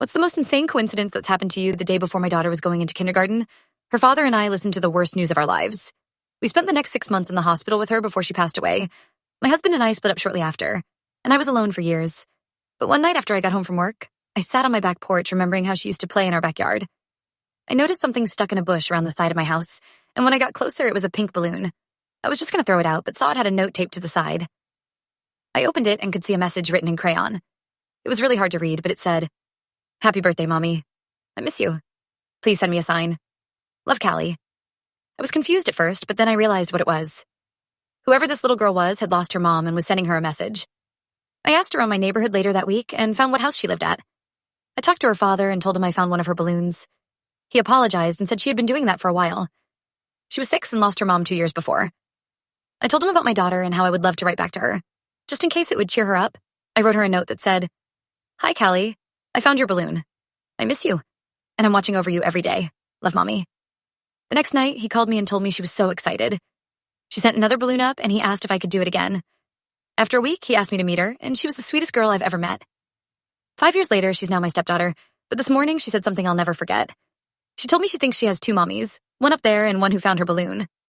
What's the most insane coincidence that's happened to you the day before my daughter was going into kindergarten? Her father and I listened to the worst news of our lives. We spent the next 6 months in the hospital with her before she passed away. My husband and I split up shortly after, and I was alone for years. But one night after I got home from work, I sat on my back porch remembering how she used to play in our backyard. I noticed something stuck in a bush around the side of my house, and when I got closer, it was a pink balloon. I was just going to throw it out, but saw it had a note taped to the side. I opened it and could see a message written in crayon. It was really hard to read, but it said, "Happy birthday, Mommy. I miss you. Please send me a sign. Love, Callie." I was confused at first, but then I realized what it was. Whoever this little girl was had lost her mom and was sending her a message. I asked around my neighborhood later that week and found what house she lived at. I talked to her father and told him I found one of her balloons. He apologized and said she had been doing that for a while. She was 6 and lost her mom 2 years before. I told him about my daughter and how I would love to write back to her. Just in case it would cheer her up, I wrote her a note that said, "Hi, Callie. I found your balloon. I miss you, and I'm watching over you every day. Love, Mommy." The next night, he called me and told me she was so excited. She sent another balloon up, and he asked if I could do it again. After a week, he asked me to meet her, and she was the sweetest girl I've ever met. 5 years later, she's now my stepdaughter, but this morning she said something I'll never forget. She told me she thinks she has 2 mommies, one up there and one who found her balloon.